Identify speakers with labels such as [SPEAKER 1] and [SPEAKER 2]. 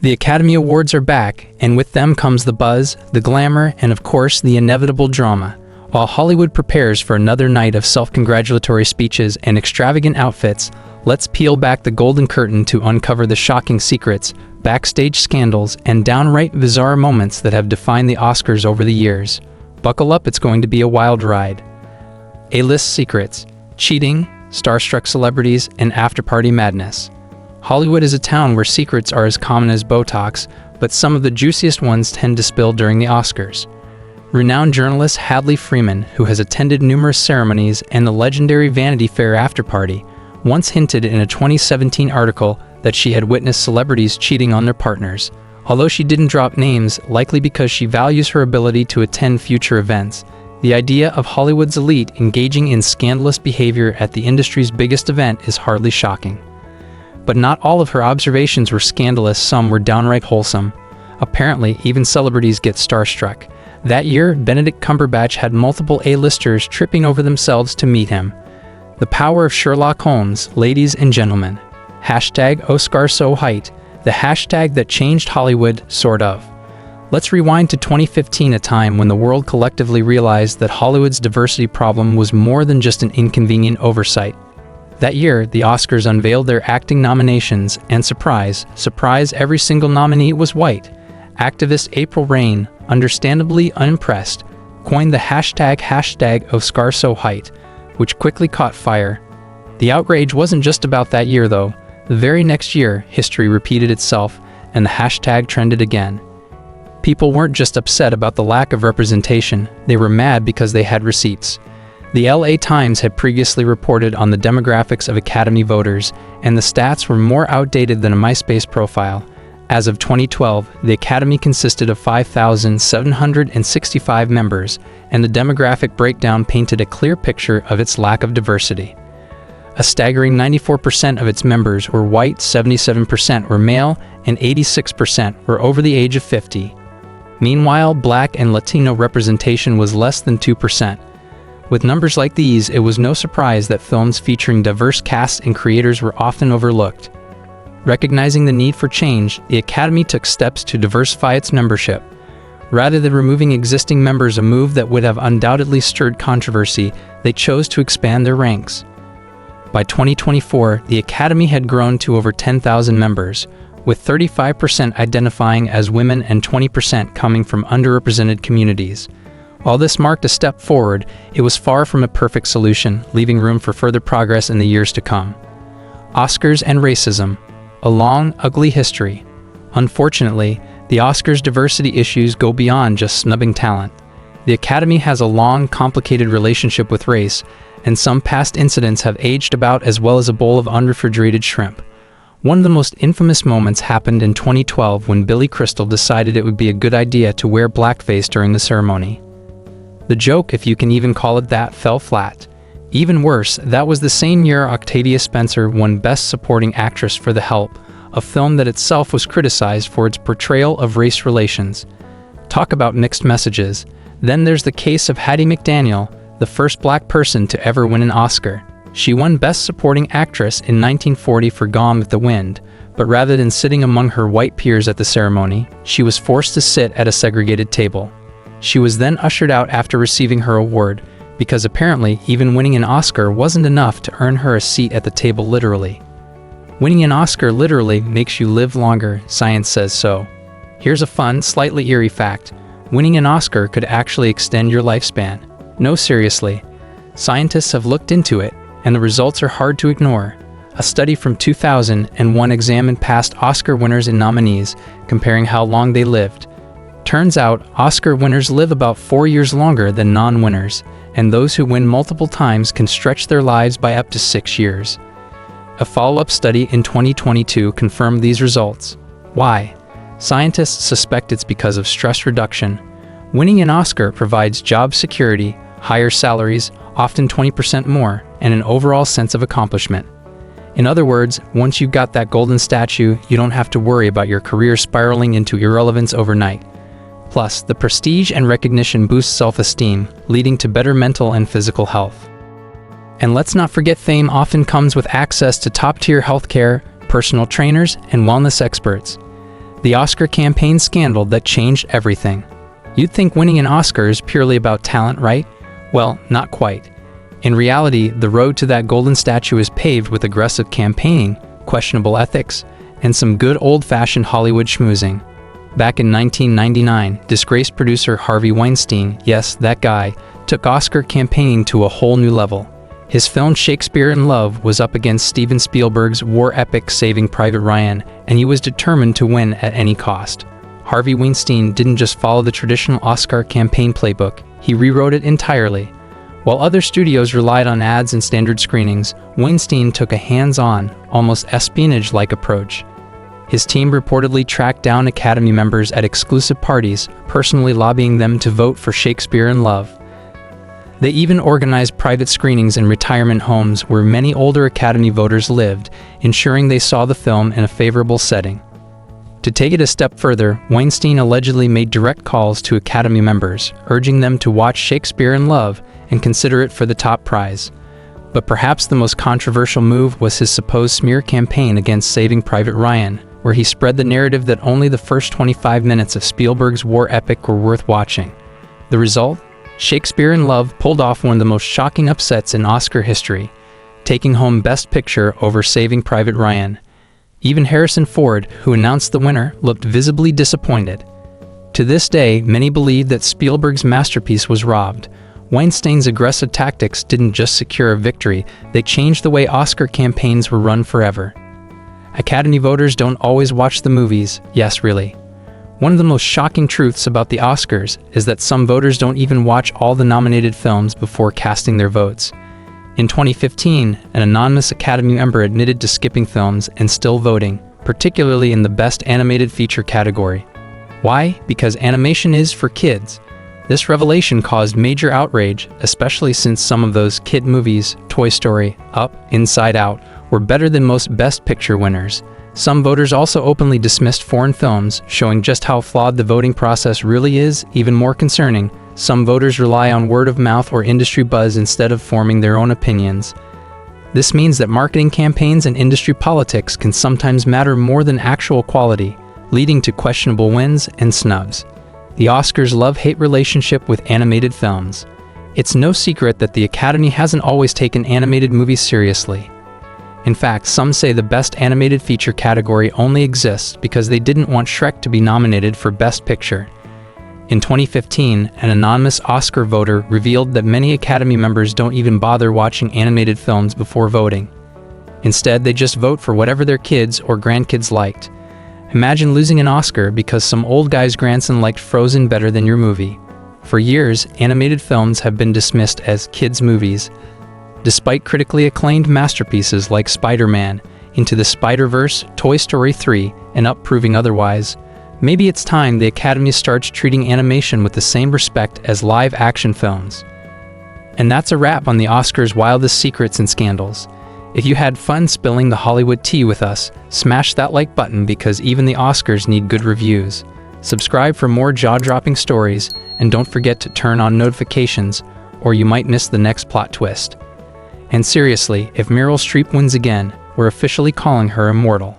[SPEAKER 1] The Academy Awards are back, and with them comes the buzz, the glamour, and of course, the inevitable drama. While Hollywood prepares for another night of self-congratulatory speeches and extravagant outfits, let's peel back the golden curtain to uncover the shocking secrets, backstage scandals, and downright bizarre moments that have defined the Oscars over the years. Buckle up, it's going to be a wild ride. A-list secrets, cheating, starstruck celebrities, and after-party madness. Hollywood is a town where secrets are as common as Botox, but some of the juiciest ones tend to spill during the Oscars. Renowned journalist Hadley Freeman, who has attended numerous ceremonies and the legendary Vanity Fair after-party, once hinted in a 2017 article that she had witnessed celebrities cheating on their partners. Although she didn't drop names, likely because she values her ability to attend future events, the idea of Hollywood's elite engaging in scandalous behavior at the industry's biggest event is hardly shocking. But not all of her observations were scandalous, some were downright wholesome. Apparently, even celebrities get starstruck. That year, Benedict Cumberbatch had multiple A-listers tripping over themselves to meet him. The power of Sherlock Holmes, ladies and gentlemen. #OscarSoHeight, the hashtag that changed Hollywood, sort of. Let's rewind to 2015, a time when the world collectively realized that Hollywood's diversity problem was more than just an inconvenient oversight. That year, the Oscars unveiled their acting nominations, and surprise, every single nominee was white. Activist April Reign, understandably unimpressed, coined the hashtag #OscarSoHeight, which quickly caught fire. The outrage wasn't just about that year, though. The very next year, history repeated itself, and the hashtag trended again. People weren't just upset about the lack of representation, they were mad because they had receipts. The LA Times had previously reported on the demographics of Academy voters, and the stats were more outdated than a MySpace profile. As of 2012, the Academy consisted of 5,765 members, and the demographic breakdown painted a clear picture of its lack of diversity. A staggering 94% of its members were white, 77% were male, and 86% were over the age of 50. Meanwhile, Black and Latino representation was less than 2%. With numbers like these, it was no surprise that films featuring diverse casts and creators were often overlooked. Recognizing the need for change, the Academy took steps to diversify its membership. Rather than removing existing members, a move that would have undoubtedly stirred controversy, they chose to expand their ranks. By 2024, the Academy had grown to over 10,000 members, with 35% identifying as women and 20% coming from underrepresented communities. While this marked a step forward, it was far from a perfect solution, leaving room for further progress in the years to come. Oscars and racism. A long, ugly history. Unfortunately, the Oscars' diversity issues go beyond just snubbing talent. The Academy has a long, complicated relationship with race, and some past incidents have aged about as well as a bowl of unrefrigerated shrimp. One of the most infamous moments happened in 2012 when Billy Crystal decided it would be a good idea to wear blackface during the ceremony. The joke, if you can even call it that, fell flat. Even worse, that was the same year Octavia Spencer won Best Supporting Actress for The Help, a film that itself was criticized for its portrayal of race relations. Talk about mixed messages. Then there's the case of Hattie McDaniel, the first black person to ever win an Oscar. She won Best Supporting Actress in 1940 for Gone with the Wind, but rather than sitting among her white peers at the ceremony, she was forced to sit at a segregated table. She was then ushered out after receiving her award, because apparently even winning an Oscar wasn't enough to earn her a seat at the table literally. Winning an Oscar literally makes you live longer, science says so. Here's a fun, slightly eerie fact. Winning an Oscar could actually extend your lifespan. No, seriously. Scientists have looked into it, and the results are hard to ignore. A study from 2001 examined past Oscar winners and nominees, comparing how long they lived. Turns out, Oscar winners live about 4 years longer than non-winners, and those who win multiple times can stretch their lives by up to 6 years. A follow-up study in 2022 confirmed these results. Why? Scientists suspect it's because of stress reduction. Winning an Oscar provides job security, higher salaries, often 20% more, and an overall sense of accomplishment. In other words, once you've got that golden statue, you don't have to worry about your career spiraling into irrelevance overnight. Plus, the prestige and recognition boosts self-esteem, leading to better mental and physical health. And let's not forget, fame often comes with access to top-tier healthcare, personal trainers, and wellness experts. The Oscar campaign scandal that changed everything. You'd think winning an Oscar is purely about talent, right? Well, not quite. In reality, the road to that golden statue is paved with aggressive campaigning, questionable ethics, and some good old-fashioned Hollywood schmoozing. Back in 1999, disgraced producer Harvey Weinstein, yes, that guy, took Oscar campaigning to a whole new level. His film Shakespeare in Love was up against Steven Spielberg's war epic Saving Private Ryan, and he was determined to win at any cost. Harvey Weinstein didn't just follow the traditional Oscar campaign playbook, he rewrote it entirely. While other studios relied on ads and standard screenings, Weinstein took a hands-on, almost espionage-like approach. His team reportedly tracked down Academy members at exclusive parties, personally lobbying them to vote for Shakespeare in Love. They even organized private screenings in retirement homes where many older Academy voters lived, ensuring they saw the film in a favorable setting. To take it a step further, Weinstein allegedly made direct calls to Academy members, urging them to watch Shakespeare in Love and consider it for the top prize. But perhaps the most controversial move was his supposed smear campaign against Saving Private Ryan, where he spread the narrative that only the first 25 minutes of Spielberg's war epic were worth watching. The result? Shakespeare in Love pulled off one of the most shocking upsets in Oscar history, taking home Best Picture over Saving Private Ryan. Even Harrison Ford, who announced the winner, looked visibly disappointed. To this day, many believe that Spielberg's masterpiece was robbed. Weinstein's aggressive tactics didn't just secure a victory, they changed the way Oscar campaigns were run forever. Academy voters don't always watch the movies, yes, really. One of the most shocking truths about the Oscars is that some voters don't even watch all the nominated films before casting their votes. In 2015, an anonymous Academy member admitted to skipping films and still voting, particularly in the Best Animated Feature category. Why? Because animation is for kids. This revelation caused major outrage, especially since some of those kid movies, Toy Story, Up, Inside Out, were better than most Best Picture winners. Some voters also openly dismissed foreign films, showing just how flawed the voting process really is. Even more concerning, some voters rely on word of mouth or industry buzz instead of forming their own opinions. This means that marketing campaigns and industry politics can sometimes matter more than actual quality, leading to questionable wins and snubs. The Oscars' love-hate relationship with animated films. It's no secret that the Academy hasn't always taken animated movies seriously. In fact, some say the Best Animated Feature category only exists because they didn't want Shrek to be nominated for Best Picture. In 2015, an anonymous Oscar voter revealed that many Academy members don't even bother watching animated films before voting. Instead, they just vote for whatever their kids or grandkids liked. Imagine losing an Oscar because some old guy's grandson liked Frozen better than your movie. For years, animated films have been dismissed as kids' movies, despite critically acclaimed masterpieces like Spider-Man, Into the Spider-Verse, Toy Story 3, and Up proving otherwise. Maybe it's time the Academy starts treating animation with the same respect as live-action films. And that's a wrap on the Oscars' wildest secrets and scandals. If you had fun spilling the Hollywood tea with us, smash that like button because even the Oscars need good reviews. Subscribe for more jaw-dropping stories, and don't forget to turn on notifications, or you might miss the next plot twist. And seriously, if Meryl Streep wins again, we're officially calling her immortal.